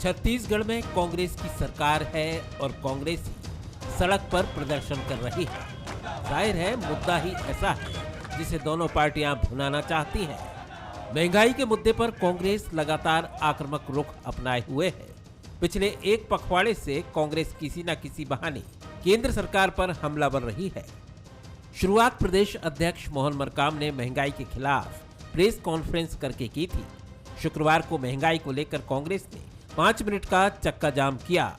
छत्तीसगढ़ में कांग्रेस की सरकार है और कांग्रेस ही सड़क पर प्रदर्शन कर रही है। जाहिर है मुद्दा ही ऐसा है जिसे दोनों पार्टियां भुनाना चाहती हैं। महंगाई के मुद्दे पर कांग्रेस लगातार आक्रामक रुख अपनाए हुए है। पिछले एक पखवाड़े से कांग्रेस किसी न किसी बहाने केंद्र सरकार पर हमलावर रही है। शुरुआत प्रदेश अध्यक्ष मोहन मरकाम ने महंगाई के खिलाफ प्रेस कॉन्फ्रेंस करके की थी। शुक्रवार को महंगाई को लेकर कांग्रेस ने 5 मिनट का चक्का जाम किया।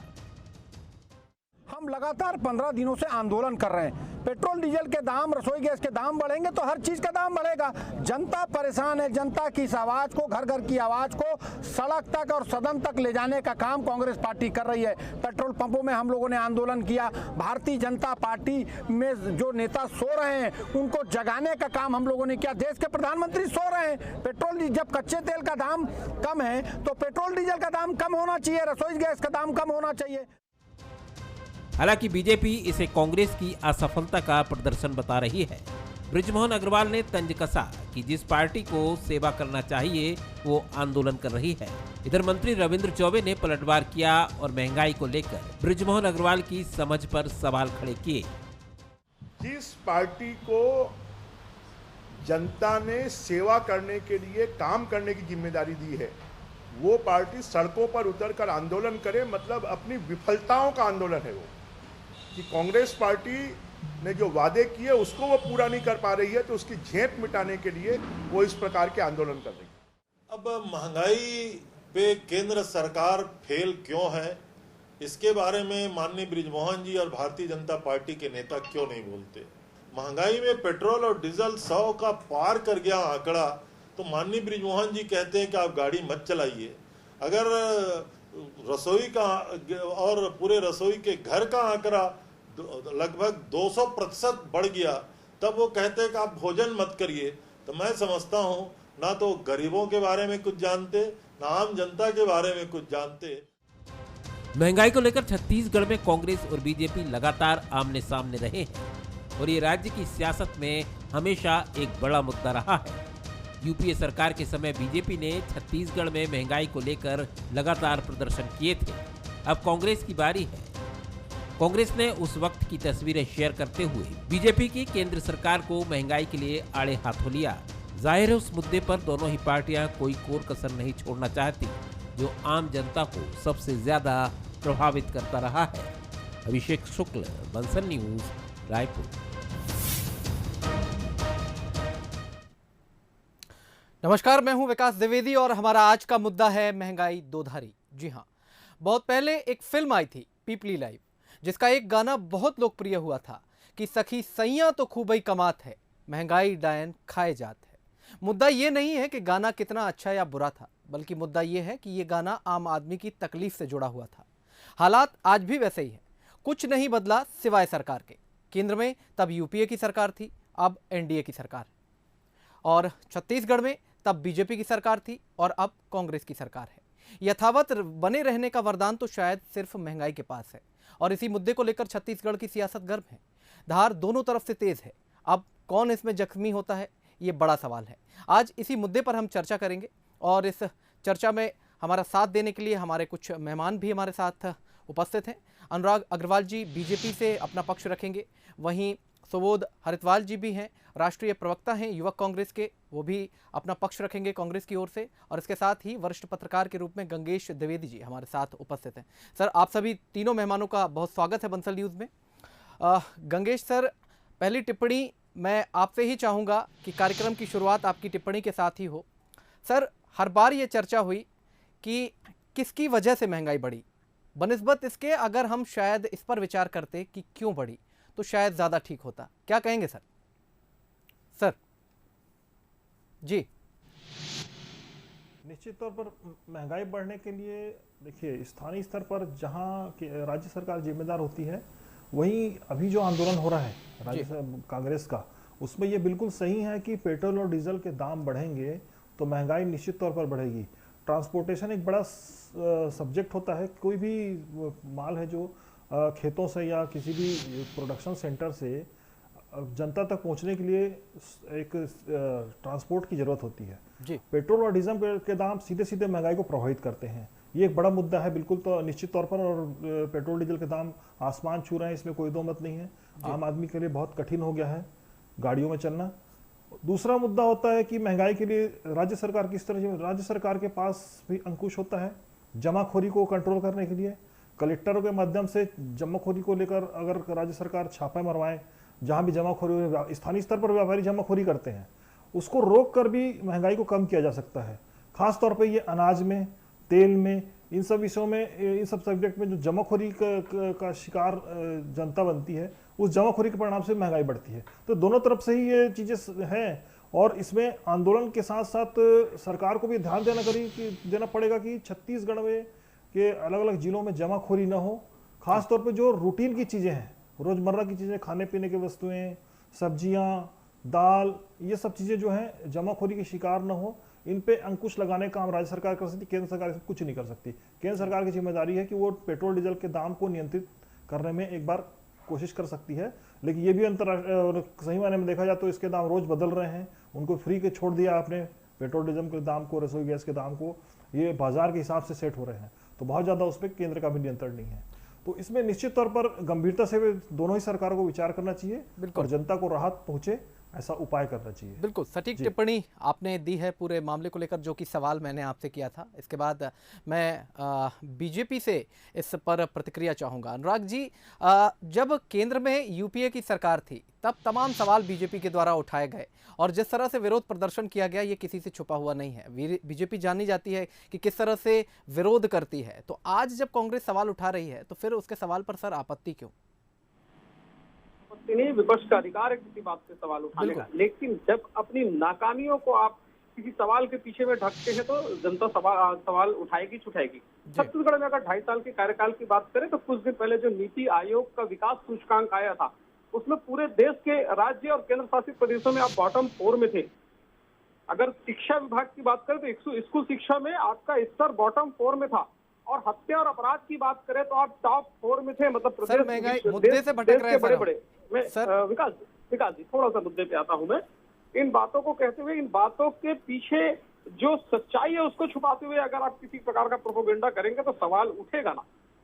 हम लगातार 15 दिनों से आंदोलन कर रहे हैं। पेट्रोल डीजल के दाम, रसोई गैस के दाम बढ़ेंगे तो हर चीज का दाम बढ़ेगा। जनता परेशान है। जनता की इस आवाज को, घर घर की आवाज को सड़क तक और सदन तक ले जाने का काम कांग्रेस पार्टी कर रही है। पेट्रोल पंपों में हम लोगों ने आंदोलन किया। भारतीय जनता पार्टी में जो नेता सो रहे हैं उनको जगाने का काम हम लोगों ने किया। देश के प्रधानमंत्री सो रहे हैं। पेट्रोल जब कच्चे तेल का दाम कम है तो पेट्रोल डीजल का दाम कम होना चाहिए, रसोई गैस का दाम कम होना चाहिए। हालांकि बीजेपी इसे कांग्रेस की असफलता का प्रदर्शन बता रही है। बृजमोहन अग्रवाल ने तंज कसा कि जिस पार्टी को सेवा करना चाहिए वो आंदोलन कर रही है। इधर मंत्री रविंद्र चौबे ने पलटवार किया और महंगाई को लेकर बृजमोहन अग्रवाल की समझ पर सवाल खड़े किए। जिस पार्टी को जनता ने सेवा करने के लिए काम करने की जिम्मेदारी दी है वो पार्टी सड़कों पर उतरकर आंदोलन करे, मतलब अपनी विफलताओं का आंदोलन है वो कि कांग्रेस पार्टी ने जो वादे किए उसको वो पूरा नहीं कर पा रही है, तो उसकी झेप मिटाने के लिए वो इस प्रकार के आंदोलन कर रही है। अब महंगाई पे केंद्र सरकार फेल क्यों है, इसके बारे में माननीय बृजमोहन जी और भारतीय जनता पार्टी के नेता क्यों नहीं बोलते। महंगाई में पेट्रोल और डीजल 100 का पार कर गया आंकड़ा, तो माननीय बृजमोहन जी कहते हैं कि आप गाड़ी मत चलाइए। अगर रसोई का और पूरे रसोई के घर का आंकड़ा लगभग 200% बढ़ गया, तब वो कहते हैं कि आप भोजन मत करिए। तो मैं समझता हूं ना तो गरीबों के बारे में कुछ जानते, ना आम जनता के बारे में कुछ जानते। महंगाई को लेकर छत्तीसगढ़ में कांग्रेस और बीजेपी लगातार आमने सामने रहे हैं और ये राज्य की सियासत में हमेशा एक बड़ा मुद्दा रहा है। यूपीए सरकार के समय बीजेपी ने छत्तीसगढ़ में महंगाई को लेकर लगातार प्रदर्शन किए थे। अब कांग्रेस की बारी है। कांग्रेस ने उस वक्त की तस्वीरें शेयर करते हुए बीजेपी की केंद्र सरकार को महंगाई के लिए आड़े हाथों लिया। जाहिर है उस मुद्दे पर दोनों ही पार्टियां कोई कोर कसर नहीं छोड़ना चाहती, जो आम जनता को सबसे ज्यादा प्रभावित करता रहा है। अभिषेक शुक्ल, बंसल न्यूज, रायपुर। नमस्कार, मैं हूं विकास द्विवेदी और हमारा आज का मुद्दा है महंगाई दोधारी। जी हां, बहुत पहले एक फिल्म आई थी पीपली लाइव, जिसका एक गाना बहुत लोकप्रिय हुआ था कि सखी सैया तो खूब ही कमात है, महंगाई डायन खाए जात है। मुद्दा ये नहीं है कि गाना कितना अच्छा या बुरा था, बल्कि मुद्दा ये है कि ये गाना आम आदमी की तकलीफ से जुड़ा हुआ था। हालात आज भी वैसे ही हैं, कुछ नहीं बदला सिवाय सरकार के। केंद्र में तब यूपीए की सरकार थी, अब एनडीए की सरकार, और छत्तीसगढ़ में तब बीजेपी की सरकार थी और अब कांग्रेस की सरकार है। यथावत बने रहने का वरदान तो शायद सिर्फ महंगाई के पास है, और इसी मुद्दे को लेकर छत्तीसगढ़ की सियासत गर्म है। धार दोनों तरफ से तेज है। अब कौन इसमें जख्मी होता है, ये बड़ा सवाल है। आज इसी मुद्दे पर हम चर्चा करेंगे, और इस चर्चा में हमारा साथ देने के लिए हमारे कुछ मेहमान भी हमारे साथ उपस्थित हैं। अनुराग अग्रवाल जी बीजेपी से अपना पक्ष रखेंगे, वहीं सुबोध हरिद्वाल जी भी हैं, राष्ट्रीय प्रवक्ता हैं युवक कांग्रेस के, वो भी अपना पक्ष रखेंगे कांग्रेस की ओर से। और इसके साथ ही वरिष्ठ पत्रकार के रूप में गंगेश द्विवेदी जी हमारे साथ उपस्थित हैं। सर, आप सभी तीनों मेहमानों का बहुत स्वागत है बंसल न्यूज़ में। गंगेश सर, पहली टिप्पणी मैं आपसे ही चाहूँगा कि कार्यक्रम की शुरुआत आपकी टिप्पणी के साथ ही हो। सर, हर बार ये चर्चा हुई कि किसकी वजह से महंगाई बढ़ी, बनिस्बत इसके अगर हम शायद इस पर विचार करते कि क्यों बढ़ी तो शायद ज़्यादा ठीक होता। क्या कहेंगे सर? सर जी। निश्चित तौर पर महंगाई बढ़ने के लिए देखिए, स्थानीय स्तर पर जहां राज्य सरकार जिम्मेदार होती है, वहीं अभी जो आंदोलन हो रहा है राज्य कांग्रेस का, उसमें ये बिल्कुल सही है कि पेट्रोल और डीजल के दाम बढ़ेंगे तो महंगाई निश्चित तौर पर बढ़ेगी। ट्रांसपोर्टेशन एक बड़ा सब्जेक्ट होता है। कोई भी माल है जो खेतों से या किसी भी प्रोडक्शन सेंटर से जनता तक पहुंचने के लिए एक ट्रांसपोर्ट की जरूरत होती है जी। पेट्रोल और डीजल के दाम सीधे सीधे महंगाई को प्रभावित करते हैं। ये एक बड़ा मुद्दा है बिल्कुल, तो निश्चित तौर पर। और पेट्रोल डीजल के दाम आसमान छू रहे हैं, इसमें कोई दो मत नहीं है। आम आदमी के लिए बहुत कठिन हो गया है गाड़ियों में चलना। दूसरा मुद्दा होता है कि महंगाई के लिए राज्य सरकार किस तरह, राज्य सरकार के पास भी अंकुश होता है जमाखोरी को कंट्रोल करने के लिए। कलेक्टरों के माध्यम से जमाखोरी को लेकर अगर राज्य सरकार छापा मरवाए, जहां भी जमाखोरी, स्थानीय स्तर पर व्यापारी जमाखोरी करते हैं, उसको रोक कर भी महंगाई को कम किया जा सकता है। खास तौर पे ये अनाज में, तेल में, इन सब विषयों में, इन सब सब्जेक्ट में जो जमाखोरी का शिकार जनता बनती है, उस जमाखोरी के परिणाम से महंगाई बढ़ती है। तो दोनों तरफ से ही ये चीज़ें हैं, और इसमें आंदोलन के साथ साथ सरकार को भी ध्यान देना पड़ेगा कि छत्तीसगढ़ में के अलग अलग जिलों में जमाखोरी न हो। खास तौर पे जो रूटीन की चीज़ें हैं, रोज़मर्रा की चीज़ें, खाने पीने की वस्तुएं, सब्जियां, दाल, ये सब चीज़ें जो हैं जमाखोरी के शिकार न हो, इन पे अंकुश लगाने का काम राज्य सरकार कर सकती, केंद्र सरकार कुछ नहीं कर सकती। केंद्र सरकार की जिम्मेदारी है कि वो पेट्रोल डीजल के दाम को नियंत्रित करने में एक बार कोशिश कर सकती है, लेकिन ये भी अंतर्राष्ट्रीय सही मायने में देखा जाए तो इसके दाम रोज बदल रहे हैं। उनको फ्री के छोड़ दिया आपने पेट्रोल डीजल के दाम को, रसोई गैस के दाम को, ये बाजार के हिसाब से सेट हो रहे हैं, तो बहुत ज़्यादा उस पर केंद्र का भी नियंत्रण नहीं है। तो इसमें निश्चित तौर पर गंभीरता से दोनों ही सरकारों को विचार करना चाहिए और जनता को राहत पहुंचे ऐसा उपाय करना चाहिए। बिल्कुल सटीक टिप्पणी आपने दी है पूरे मामले को लेकर, जो कि सवाल मैंने आपसे किया था। इसके बाद मैं बीजेपी से इस पर प्रतिक्रिया चाहूँगा। अनुराग जी, जब केंद्र में यूपीए की सरकार थी तब तमाम सवाल बीजेपी के द्वारा उठाए गए, और जिस तरह से विरोध प्रदर्शन किया गया ये किसी से छुपा हुआ नहीं है। बीजेपी जानी जाती है कि किस तरह से विरोध करती है। तो आज जब कांग्रेस सवाल उठा रही है तो फिर उसके सवाल पर सर आपत्ति क्यों? नहीं, विपक्ष का अधिकार है किसी बात से सवाल उठाने का, लेकिन जब अपनी नाकामियों को आप किसी सवाल के पीछे में ढकते हैं तो जनता सवाल उठाएगी छुटाएगी। छत्तीसगढ़ में अगर 2.5 साल के कार्यकाल की बात करें तो कुछ दिन पहले जो नीति आयोग का विकास सूचकांक आया था, उसमें पूरे देश के राज्य और केंद्र शासित प्रदेशों में आप बॉटम 4 में थे। अगर शिक्षा विभाग की बात करें तो स्कूल शिक्षा में आपका स्तर बॉटम 4 में था, और हत्या और अपराध की बात करें तो आप टॉप 4 में थे। मतलब सर महंगाई मुद्दे से भटक रहे हैं बड़े मैं विकास जी थोड़ा सा मुद्दे पे आता हूं। मैं इन बातों को कहते हुए, इन बातों के पीछे जो सच्चाई है उसको छुपाते हुए अगर आप किसी प्रकार का प्रोपेगेंडा करेंगे तो सवाल उठेगा ना।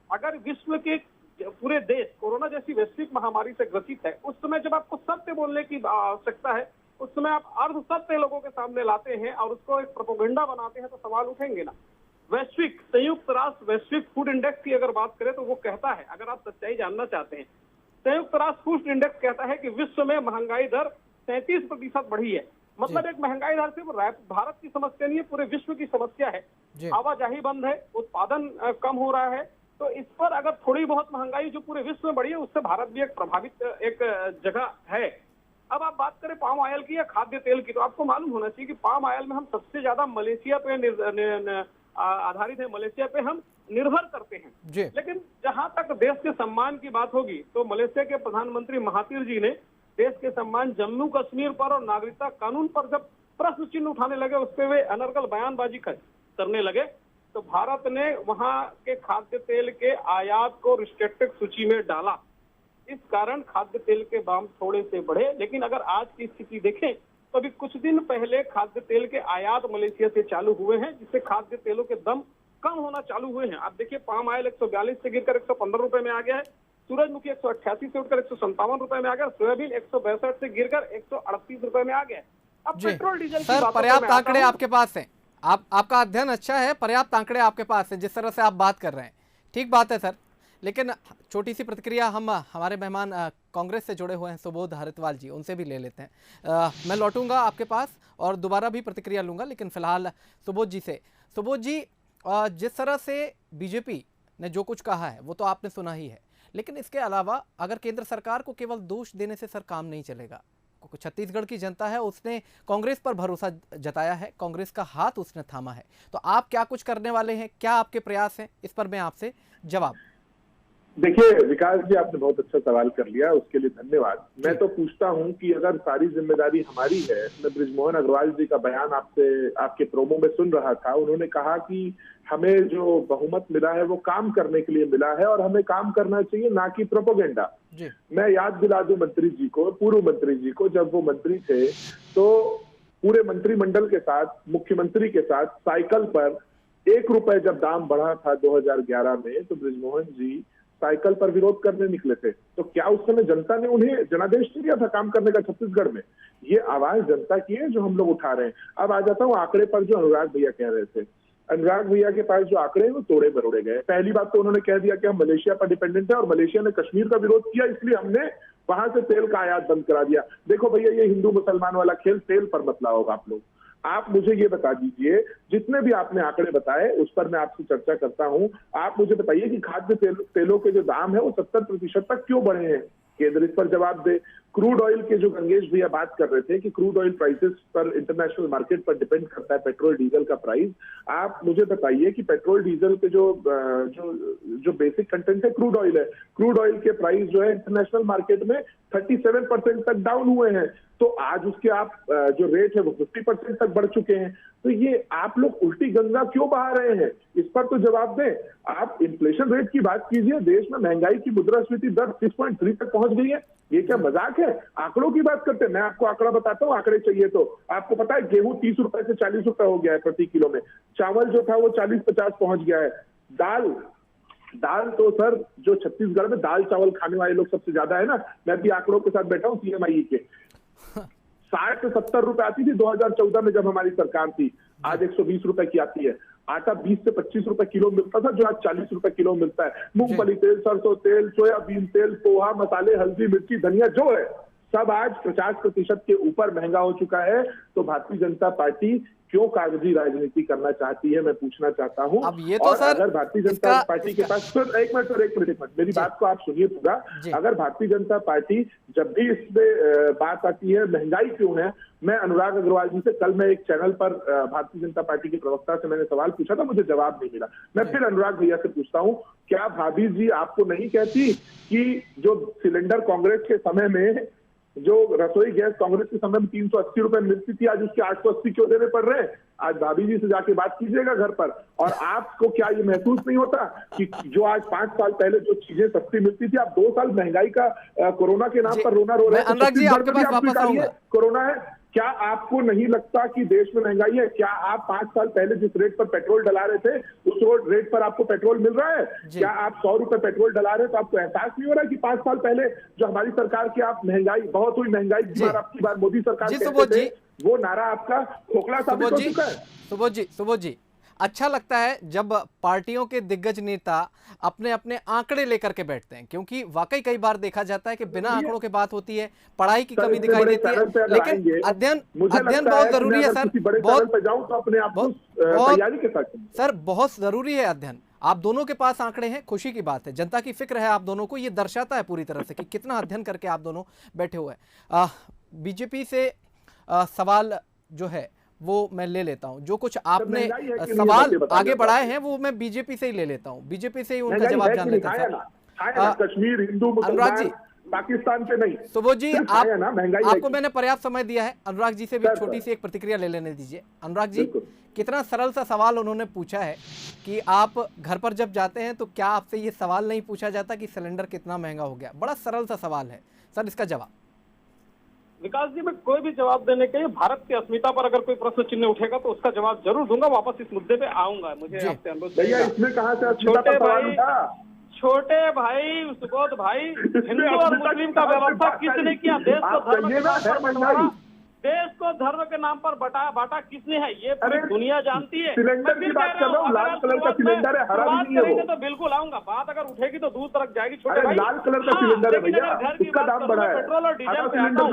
अगर विश्व के पूरे देश कोरोना जैसी वैश्विक महामारी से ग्रसित है, उस समय जब आपको सत्य बोलने की आवश्यकता है, उस समय आप अर्ध सत्य लोगों के सामने लाते हैं और उसको एक प्रोपेगेंडा बनाते हैं, तो सवाल उठेंगे ना। वैश्विक संयुक्त राष्ट्र वैश्विक फूड इंडेक्स की अगर बात करें तो वो कहता है, अगर आप सच्चाई जानना चाहते हैं, संयुक्त राष्ट्र फूड इंडेक्स कहता है कि विश्व में महंगाई दर 37% बढ़ी है। मतलब एक महंगाई दर सिर्फ भारत की समस्या नहीं है, पूरे विश्व की समस्या है। आवाजाही बंद है, उत्पादन कम हो रहा है, तो इस पर अगर थोड़ी बहुत महंगाई जो पूरे विश्व में बढ़ी है, उससे भारत भी एक प्रभावित एक जगह है। अब आप बात करें पाम ऑयल की या खाद्य तेल की, तो आपको मालूम होना चाहिए कि पाम ऑयल में हम सबसे ज्यादा मलेशिया पे आधारित है, मलेशिया पे हम निर्भर करते हैं। लेकिन जहां तक देश के सम्मान की बात होगी तो मलेशिया के प्रधानमंत्री महातिर जी ने देश के सम्मान जम्मू कश्मीर पर और नागरिकता कानून पर जब प्रश्न चिन्ह उठाने लगे, उस पर वे अनर्गल बयानबाजी करने लगे, तो भारत ने वहां के खाद्य तेल के आयात को रिस्ट्रिक्टेड सूची में डाला। इस कारण खाद्य तेल के दाम थोड़े से बढ़े। लेकिन अगर आज की स्थिति देखें तो अभी कुछ दिन पहले खाद्य तेल के आयात मलेशिया से चालू हुए हैं, जिससे खाद्य तेलों के दाम कम होना चालू हुए हैं। आप देखिए, पाम ऑयल 142 से गिरकर 115 रुपए में आ गया है, सूरजमुखी 188 से उठकर 157 रुपए में आ गया, सोयाबीन 162 से गिरकर 138 रुपए में आ गया। अब पेट्रोल डीजल की बात, पर्याप्त आंकड़े आपके पास हैं, आपका अध्ययन अच्छा है, पर्याप्त आंकड़े आपके पास हैं जिस तरह से आप बात कर रहे हैं, ठीक बात है सर। लेकिन छोटी सी प्रतिक्रिया हम हमारे मेहमान कांग्रेस से जुड़े हुए हैं सुबोध हरितवाल जी, उनसे भी ले लेते हैं। मैं लौटूंगा आपके पास और दोबारा भी प्रतिक्रिया लूंगा, लेकिन फिलहाल सुबोध जी से। सुबोध जी, जिस तरह से बीजेपी ने जो कुछ कहा है वो तो आपने सुना ही है, लेकिन इसके अलावा अगर केंद्र सरकार को केवल दोष देने से सर काम नहीं चलेगा। छत्तीसगढ़ की जनता है, उसने कांग्रेस पर भरोसा जताया है, कांग्रेस का हाथ उसने थामा है, तो आप क्या कुछ करने वाले हैं, क्या आपके प्रयास हैं, इस पर मैं आपसे जवाब। देखिए विकास जी, आपने बहुत अच्छा सवाल कर लिया, उसके लिए धन्यवाद। मैं तो पूछता हूं कि अगर सारी जिम्मेदारी हमारी है, मैं बृजमोहन अग्रवाल जी का बयान आपके प्रोमो में सुन रहा था, उन्होंने कहा कि हमें जो बहुमत मिला है वो काम करने के लिए मिला है और हमें काम करना चाहिए, ना कि प्रोपोगेंडा। मैं याद दिला दूं मंत्री जी को, पूर्व मंत्री जी को, जब वो मंत्री थे तो पूरे मंत्रिमंडल के साथ, मुख्यमंत्री के साथ साइकिल पर ₹1 जब दाम बढ़ा था 2011 में, तो बृजमोहन जी साइकिल पर विरोध करने निकले थे। तो क्या उस समय जनता ने उन्हें जनादेश दिया था काम करने का छत्तीसगढ़ में? ये आवाज जनता की है जो हम लोग उठा रहे हैं। अब आ जाता हूँ आंकड़े पर जो अनुराग भैया कह रहे थे। अनुराग भैया के पास जो आंकड़े हैं वो तोड़े मरोड़े गए। पहली बात तो उन्होंने कह दिया कि हम मलेशिया पर डिपेंडेंट है और मलेशिया ने कश्मीर का विरोध किया, इसलिए हमने वहां से तेल का आयात बंद करा दिया। देखो भैया, ये हिंदू मुसलमान वाला खेल तेल पर मत लाओगे आप लोग। आप मुझे ये बता दीजिए, जितने भी आपने आंकड़े बताए उस पर मैं आपसे चर्चा करता हूं। आप मुझे बताइए कि खाद्य तेलों के जो दाम है वो 70% तक क्यों बढ़े हैं? केंद्र इस पर जवाब दे। क्रूड ऑयल के जो गंगेश भैया बात कर रहे थे कि क्रूड ऑयल प्राइसेस पर इंटरनेशनल मार्केट पर डिपेंड करता है पेट्रोल डीजल का प्राइस। आप मुझे बताइए कि पेट्रोल डीजल के जो बेसिक कंटेंट है क्रूड ऑयल है, क्रूड ऑयल के प्राइस जो है इंटरनेशनल मार्केट में 37% तक डाउन हुए हैं। तो आज उसके आप जो रेट है वो 50% तक बढ़ चुके हैं। तो ये आप लोग उल्टी गंगा क्यों बहा रहे हैं? इस पर तो जवाब दें। आप इन्फ्लेशन रेट की बात कीजिए, देश में महंगाई की मुद्रास्फीति दर 6.3 तक पहुंच गई है। ये क्या मजाक है? आंकड़ों की बात करते हैं। मैं आपको आंकड़ा बताता हूँ, आंकड़े चाहिए तो। आपको पता है गेहूं 30 रुपए से 40 रुपए हो गया है प्रति किलो में। चावल जो था वो 40-50 पहुंच गया है। दाल तो सर, जो छत्तीसगढ़ में दाल चावल खाने वाले लोग सबसे ज्यादा है ना, मैं भी आंकड़ों के साथ बैठा हूँ CMI के, 60 से 70 रुपए आती थी 2014 में जब हमारी सरकार थी, आज 120 रुपए की आती है। आटा 20 से 25 रुपए किलो मिलता था, जो आज 40 रुपए किलो मिलता है। मूंगफली तेल, सरसों तेल, सोयाबीन तेल, पोहा, मसाले, हल्दी, मिर्ची, धनिया जो है सब आज 50% के ऊपर महंगा हो चुका है। तो भारतीय जनता पार्टी क्यों कागजी राजनीति करना चाहती है, मैं पूछना चाहता हूं। अब ये तो और सर अगर भारतीय जनता पार्टी के पास एक मिनट मेरी बात को आप सुनिए पूरा। अगर भारतीय जनता पार्टी जब भी इसमें बात आती है महंगाई क्यों है, मैं अनुराग अग्रवाल जी से कल मैं एक चैनल पर भारतीय जनता पार्टी के प्रवक्ता से मैंने सवाल पूछा था, मुझे जवाब नहीं मिला। मैं फिर अनुराग भैया से पूछता हूं, क्या भाभी जी आपको नहीं कहती कि जो सिलेंडर कांग्रेस के समय में, जो रसोई गैस कांग्रेस के समय में 380 रुपए मिलती थी, आज उसके 880 क्यों देने पड़ रहे हैं? आज भाभी जी से जाके बात कीजिएगा घर पर। और आपको क्या ये महसूस नहीं होता कि जो आज 5 साल पहले जो चीजें सस्ती मिलती थी, आप 2 साल महंगाई का कोरोना के नाम पर रोना रो रहे हैं। अनुराग जी आपके पास वापस आऊंगा। कोरोना है, क्या आपको नहीं लगता कि देश में महंगाई है? क्या आप 5 साल पहले जिस रेट पर पेट्रोल डला रहे थे उस रेट पर आपको पेट्रोल मिल रहा है? क्या आप 100 रुपए पेट्रोल डला रहे हैं तो आपको एहसास नहीं हो रहा है कि 5 साल पहले जो हमारी सरकार की आप महंगाई बहुत हुई, महंगाई आपकी बार मोदी सरकार कहते थे, वो नारा आपका खोखला साबित हो चुका है। सुबोध जी, अच्छा लगता है जब पार्टियों के दिग्गज नेता अपने अपने आंकड़े लेकर के बैठते हैं, क्योंकि वाकई कई बार देखा जाता है कि बिना आंकड़ों के बात होती है, पढ़ाई की कमी दिखाई देती है। लेकिन अध्ययन बहुत जरूरी है सर, सर बहुत जरूरी है अध्ययन। आप दोनों के पास आंकड़े हैं, खुशी की बात है, जनता की फिक्र है आप दोनों को, ये दर्शाता है पूरी तरह से कि कितना अध्ययन करके आप दोनों बैठे हुए हैं। बीजेपी से सवाल जो है वो मैं ले लेता हूं, जो कुछ आपने सवाल आगे बढ़ाए हैं वो मैं बीजेपी से ही ले लेता हूं, बीजेपी से ही उनका जवाब जान लेता हूं। कश्मीर, हिंदू, अनुराग जी, पाकिस्तान पे नहीं। सुबोध जी, आपको मैंने पर्याप्त समय दिया है, अनुराग जी से भी छोटी सी एक प्रतिक्रिया ले लेने दीजिए। अनुराग जी, कितना सरल सा सवाल उन्होंने पूछा है कि आप घर पर जब जाते हैं तो क्या आपसे ये सवाल नहीं पूछा जाता कि सिलेंडर कितना महंगा हो गया? बड़ा सरल सा सवाल है सर, इसका जवाब। विकास जी, मैं कोई भी जवाब देने के लिए भारत की अस्मिता पर अगर कोई प्रश्न चिन्ह उठेगा तो उसका जवाब जरूर दूंगा, वापस इस मुद्दे पे आऊंगा। मुझे आपसे अनुरोध है, छोटे भाई सुबोध भाई, हिंदू और मुस्लिम का व्यवस्था किसने किया? देश को धर्म के नाम पर बंटवारा, देश को धर्म के नाम पर बांटा किसने है? ये पूरी दुनिया जानती है। सिलेंडर की बात कर रहा हूं, लाल कलर का सिलेंडर है, हरा नहीं है वो। तो बिल्कुल आऊंगा, बात अगर उठेगी तो दूर तक जाएगी। छोटे भाई, लाल कलर का सिलेंडर है भैया, उसका दाम बढ़ा है, पेट्रोल और डीजल पे आता हूं।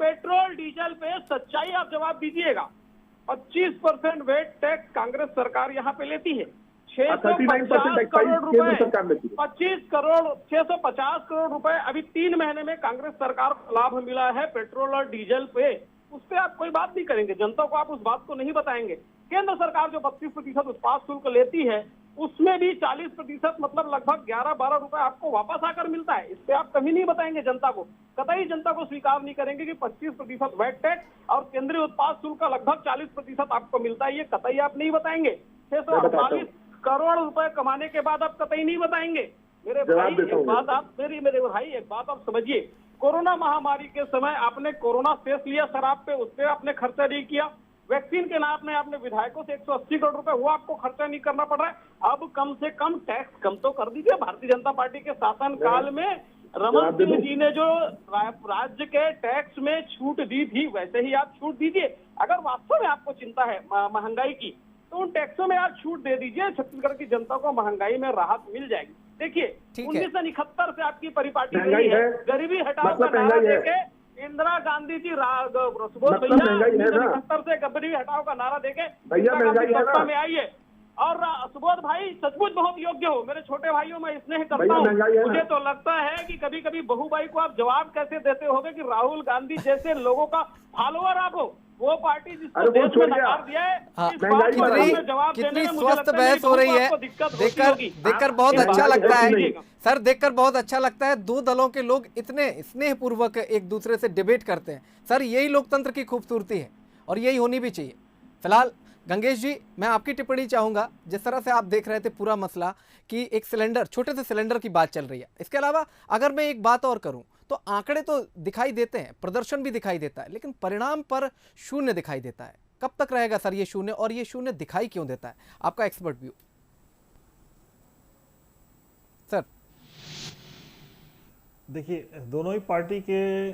पेट्रोल डीजल पे सच्चाई आप जवाब दीजिएगा। 25% वेट टैक्स कांग्रेस सरकार यहाँ पे लेती है। 650 करोड़ रुपए, 650 करोड़ रुपए अभी 3 महीने में कांग्रेस सरकार को लाभ मिला है पेट्रोल और डीजल पे। उस पर आप कोई बात नहीं करेंगे, जनता को आप उस बात को नहीं बताएंगे। केंद्र सरकार जो 32% उत्पाद शुल्क लेती है उसमें भी 40% मतलब लगभग 11-12 रुपए आपको वापस आकर मिलता है। इस पे आप कभी नहीं बताएंगे जनता को, कतई जनता को स्वीकार नहीं करेंगे कि 25% वैट टैक्स और केंद्रीय उत्पाद शुल्क का लगभग 40% आपको मिलता है, ये कतई आप नहीं बताएंगे। 648 करोड़ रुपए कमाने के बाद आप कतई नहीं बताएंगे। मेरे भाई एक बात आप मेरे भाई एक बात आप समझिए, कोरोना महामारी के समय आपने कोरोना सेस लिया शराब पे, उस पर आपने खर्चा नहीं किया। वैक्सीन के नाम में आपने विधायकों से 180 करोड़ रुपए वो आपको खर्चा नहीं करना पड़ रहा है। अब कम से कम टैक्स कम तो कर दीजिए। भारतीय जनता पार्टी के शासन काल में रमन सिंह जी ने जो राज्य के टैक्स में छूट दी थी, वैसे ही आप छूट दीजिए। अगर वास्तव में आपको चिंता है महंगाई की, तो उन टैक्सों में आप छूट दे दीजिए। छत्तीसगढ़ की जनता को महंगाई में राहत मिल जाएगी। देखिए 1971 से आपकी परिपाटी रही है, गरीबी हटाओ का नारा देके इंदिरा गांधी जी सुबोध भैया 1971 से गरीबी हटाओ का नारा देके सत्ता में आई है। और सुबोध भाई सचमुच बहुत योग्य हो, मेरे छोटे भाइयों में स्नेह करता हूँ। मुझे तो लगता है कि कभी कभी बहुबाई को आप जवाब कैसे देते होगे कि राहुल गांधी जैसे लोगों का फॉलोअर आप हो। वो पार्टी जिसको देश में नकार दिया है, इस बात को हमें जवाब देने में मुझे लगता है बहस हो रही है। देखकर बहुत अच्छा लगता है सर, देखकर बहुत अच्छा लगता है। दो दलों के लोग इतने स्नेह पूर्वक एक दूसरे से डिबेट करते हैं। सर यही लोकतंत्र की खूबसूरती है और यही होनी भी चाहिए। फिलहाल गंगेश जी, मैं आपकी टिप्पणी चाहूंगा। जिस तरह से आप देख रहे थे पूरा मसला कि एक सिलेंडर, छोटे से सिलेंडर की बात चल रही है। इसके अलावा अगर मैं एक बात और करूं तो आंकड़े तो दिखाई देते हैं, प्रदर्शन भी दिखाई देता है, लेकिन परिणाम पर शून्य दिखाई देता है। कब तक रहेगा सर ये शून्य, और ये शून्य दिखाई क्यों देता है? आपका एक्सपर्ट व्यू सर। देखिए, दोनों ही पार्टी के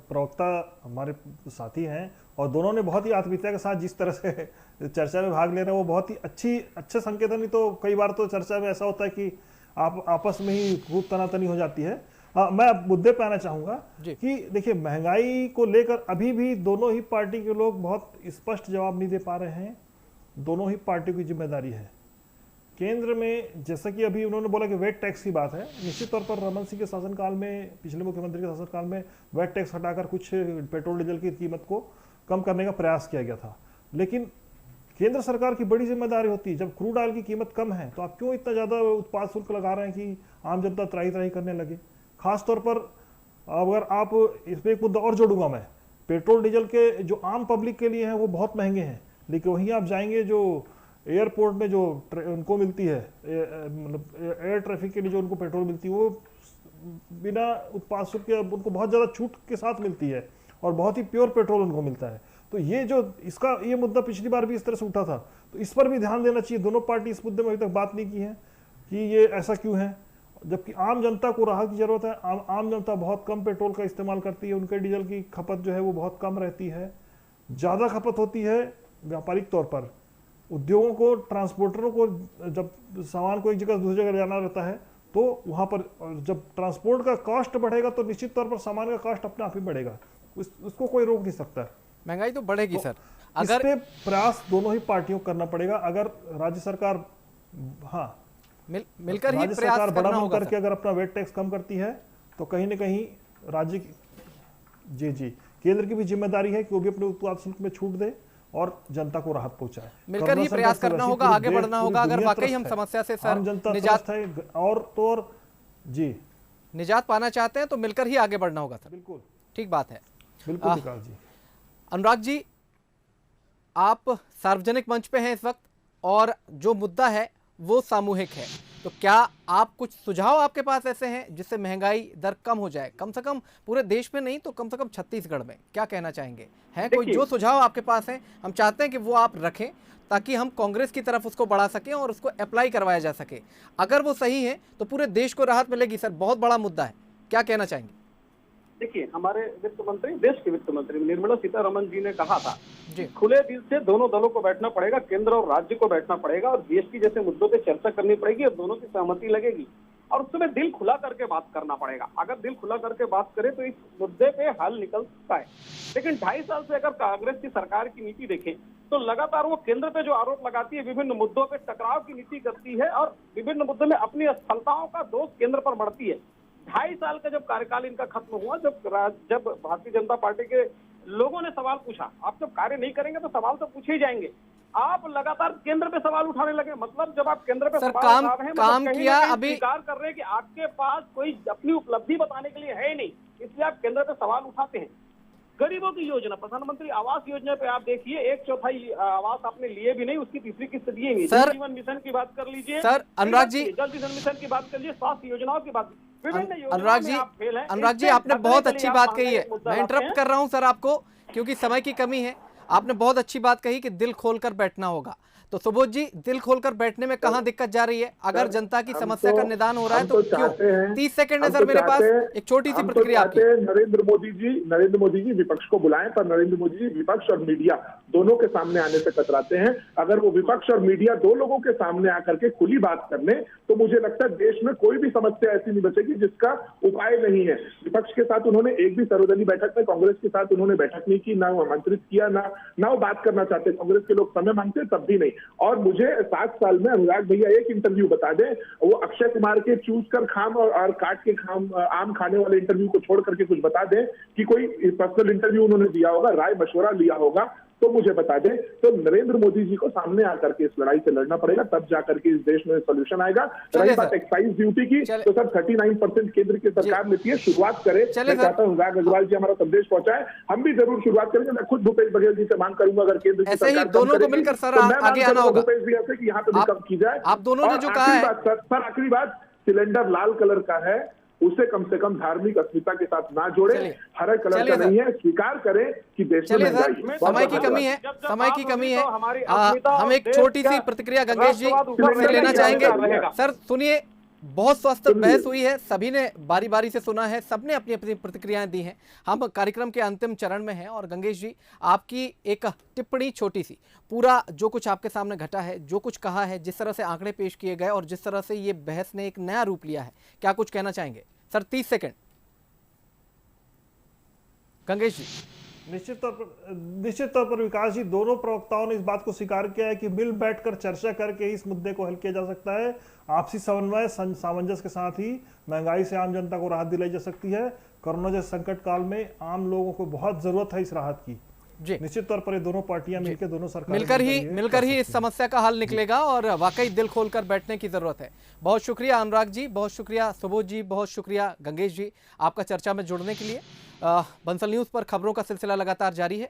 प्रवक्ता हमारे साथी हैं और दोनों ने बहुत ही आत्मीयता के साथ जिस तरह से चर्चा में भाग ले रहे हैं वो बहुत ही अच्छे संकेत है। नहीं तो कई बार तो चर्चा में ऐसा होता है कि आप आपस में ही खूब तनातनी हो जाती है। मैं मुद्दे पे आना चाहूंगा कि देखिए, महंगाई को लेकर अभी भी दोनों ही पार्टी के लोग बहुत स्पष्ट जवाब नहीं दे पा रहे हैं। दोनों ही पार्टियों की जिम्मेदारी है। केंद्र में जैसा कि अभी उन्होंने बोला कि वेट टैक्स की बात है, निश्चित तौर पर रमन सिंह के शासनकाल में, पिछले मुख्यमंत्री के शासनकाल में वेट टैक्स हटाकर कुछ पेट्रोल डीजल की कीमत को कम करने का प्रयास किया गया था। लेकिन केंद्र सरकार की बड़ी जिम्मेदारी होती है, जब क्रूड ऑयल की कीमत कम है तो आप क्यों इतना ज़्यादा उत्पाद शुल्क लगा रहे हैं कि आम जनता त्राही त्राही करने लगे। खासतौर पर अगर आप इसमें एक मुद्दा और जोड़ूंगा मैं, पेट्रोल डीजल के जो आम पब्लिक के लिए हैं वो बहुत महंगे हैं, लेकिन वहीं आप जाएंगे जो एयरपोर्ट में जो उनको मिलती है, मतलब एयर ट्रैफिक के लिए जो उनको पेट्रोल मिलती है वो बिना उत्पाद शुल्क के उनको बहुत ज़्यादा छूट के साथ मिलती है और बहुत ही प्योर पेट्रोल उनको मिलता है। तो ये जो इसका ये मुद्दा पिछली बार भी इस तरह से उठा था, तो इस पर भी ध्यान देना चाहिए। दोनों पार्टी इस मुद्दे में अभी तक बात नहीं की है कि ये ऐसा क्यों है, जबकि आम जनता को राहत की जरूरत है। आम जनता बहुत कम पेट्रोल का इस्तेमाल करती है, उनके डीजल की खपत जो है वो बहुत कम रहती है। ज़्यादा खपत होती है व्यापारिक तौर पर। उद्योगों को, ट्रांसपोर्टरों को जब सामान को एक जगह दूसरी जगह जाना रहता है तो वहाँ पर जब ट्रांसपोर्ट का कॉस्ट बढ़ेगा तो निश्चित तौर पर सामान का कॉस्ट अपने आप ही बढ़ेगा, उसको कोई रोक नहीं सकता। महंगाई तो बढ़ेगी सर। अगर इस पे प्रयास दोनों ही पार्टियों को करना पड़ेगा। अगर राज्य सरकार मिलकर ही प्रयास बड़ा मन करके अगर अपना वेट टैक्स कम करती है तो कहीं ना कहीं राज्य जी केंद्र की भी जिम्मेदारी है कि वो भी अपने उत्पाद शुल्क में छूट दे और जनता को राहत पहुंचाए। मिलकर ही प्रयास करना होगा, आगे बढ़ना होगा। अगर वाकई हम समस्या से सर निजात है और तो और निजात पाना चाहते हैं तो मिलकर ही आगे बढ़ना होगा सर। बिल्कुल ठीक बात है। बिल्कुल विकास जी। अनुराग जी, आप सार्वजनिक मंच पे हैं इस वक्त और जो मुद्दा है वो सामूहिक है, तो क्या आप कुछ सुझाव आपके पास ऐसे हैं जिससे महंगाई दर कम हो जाए, कम से कम पूरे देश में नहीं तो कम से कम छत्तीसगढ़ में? क्या कहना चाहेंगे? है कोई जो सुझाव आपके पास है, हम चाहते हैं कि वो आप रखें ताकि हम कांग्रेस की तरफ उसको बढ़ा सकें और उसको अप्लाई करवाया जा सके। अगर वो सही है तो पूरे देश को राहत मिलेगी। सर बहुत बड़ा मुद्दा है, क्या कहना चाहेंगे? देखिए, हमारे वित्त मंत्री, देश के वित्त मंत्री निर्मला सीतारमण जी ने कहा था कि खुले दिल से दोनों दलों को बैठना पड़ेगा, केंद्र और राज्य को बैठना पड़ेगा और जीएसटी जैसे मुद्दों पे चर्चा करनी पड़ेगी और दोनों की सहमति लगेगी और उसमें दिल खुला करके बात करना पड़ेगा। अगर दिल खुला करके बात करें तो इस मुद्दे पे हल निकल सकता है। लेकिन 2.5 साल से अगर कांग्रेस की सरकार की नीति देखें तो लगातार वो केंद्र पे जो आरोप लगाती है, विभिन्न मुद्दों पे टकराव की नीति करती है और विभिन्न मुद्दों में अपनी असफलताओं का दोष केंद्र पर बढ़ती है। 2.5 साल का जब कार्यकाल इनका खत्म हुआ, जब भारतीय जनता पार्टी के लोगों ने सवाल पूछा, आप जब कार्य नहीं करेंगे तो सवाल तो पूछे ही जाएंगे, आप लगातार केंद्र पे सवाल उठाने लगे। मतलब जब आप केंद्र पे सवाल उठा रहे हैं, काम किया, अभी स्वीकार कर रहे हैं कि आपके पास कोई अपनी उपलब्धि बताने के लिए है ही नहीं, इसलिए आप केंद्र पे सवाल उठाते हैं। गरीबों की योजना, प्रधानमंत्री आवास योजना पे आप देखिए, 1/4 आवास आपने लिए भी नहीं, उसकी तीसरी किस्त दिए नहीं। जल जीवन मिशन की बात कर लीजिए सर, अनुराग जी, जल जीवन मिशन की बात कर लीजिए, स्वास्थ्य योजनाओं की बात, अनुराग जी आपने बहुत अच्छी बात कही है। मैं इंटरप्ट कर रहा हूं सर आपको क्योंकि समय की कमी है। आपने बहुत अच्छी बात कही कि दिल खोलकर बैठना होगा। तो सुबोध जी, दिल खोलकर बैठने में कहाँ दिक्कत जा रही है? अगर जनता की समस्या का निदान हो रहा है तो क्यों? 30 सेकंड है सर मेरे पास, एक छोटी सी प्रतिक्रिया आपकी। नरेंद्र मोदी जी विपक्ष को बुलाएं, पर नरेंद्र मोदी जी विपक्ष और मीडिया दोनों के सामने आने से कतराते हैं। अगर वो विपक्ष और मीडिया दो लोगों के सामने आकर के खुली बात कर ले तो मुझे लगता है देश में कोई भी समस्या ऐसी नहीं बचेगी जिसका उपाय नहीं है। विपक्ष के साथ उन्होंने एक भी सर्वदलीय बैठक में कांग्रेस के साथ उन्होंने बैठक नहीं की, ना वो आमंत्रित किया, ना वो बात करना चाहते। कांग्रेस के लोग समय मांगते तब भी नहीं। और मुझे 7 साल में अनुराग भैया एक इंटरव्यू बता दें, वो अक्षय कुमार के चूस कर खाम और काट के खाम आम खाने वाले इंटरव्यू को छोड़ करके कुछ बता दें कि कोई पर्सनल इंटरव्यू उन्होंने दिया होगा, राय मशवरा लिया होगा तो मुझे बता दें। तो नरेंद्र मोदी जी को सामने आकर के इस लड़ाई से लड़ना पड़ेगा, तब जाकर के इस देश में सोल्यूशन आएगा। रही बात एक्साइज ड्यूटी की, तो सर 39% केंद्र की सरकार लेती है, शुरुआत करे। मैं चाहता हूँ अनुराग अग्रवाल जी हमारा संदेश पहुंचाए, हम भी जरूर शुरुआत करेंगे। मैं खुद भूपेश बघेल जी से मांग करूंगा अगर केंद्र की सरकार दोनों को मिलकर सर आगे आना होगा भूपेश भैया से कि यहाँ पे भी कम की जाए। आप दोनों ने जो कहा है सर, आखिरी बात, सिलेंडर लाल कलर का है, उसे कम से कम धार्मिक अस्मिता के साथ ना जोड़े। हरे कलर का नहीं है, स्वीकार करें कि देश में महंगाई, समय की कमी है, समय की कमी है। हम एक छोटी सी प्रतिक्रिया गंगेश जी से लेना चाहेंगे। सर सुनिए, बहुत स्वस्थ बहस हुई है, सभी ने बारी बारी से सुना है, सबने अपनी अपनी प्रतिक्रियाएं दी हैं। हम कार्यक्रम के अंतिम चरण में हैं और गंगेश जी आपकी एक टिप्पणी छोटी सी, पूरा जो कुछ आपके सामने घटा है, जो कुछ कहा है, जिस तरह से आंकड़े पेश किए गए और जिस तरह से ये बहस ने एक नया रूप लिया है, क्या कुछ कहना चाहेंगे सर? 30 सेकंड गंगेश जी। निश्चित तौर पर विकास जी, दोनों प्रवक्ताओं ने इस बात को स्वीकार किया है कि मिल बैठकर चर्चा करके इस मुद्दे को हल किया जा सकता है। आपसी समन्वय सामंजस्य के साथ ही महंगाई से आम जनता को राहत दिलाई जा सकती है। कोरोना जैसे संकट काल में आम लोगों को बहुत जरूरत है इस राहत की। जी निश्चित तौर पर ये दोनों पार्टियां मिलकर, दोनों सरकार मिलकर ही इस समस्या का हल निकलेगा और वाकई दिल खोलकर बैठने की जरूरत है। बहुत शुक्रिया अनुराग जी, बहुत शुक्रिया सुबोध जी, बहुत शुक्रिया गंगेश जी आपका चर्चा में जुड़ने के लिए। बंसल न्यूज पर खबरों का सिलसिला लगातार जारी है।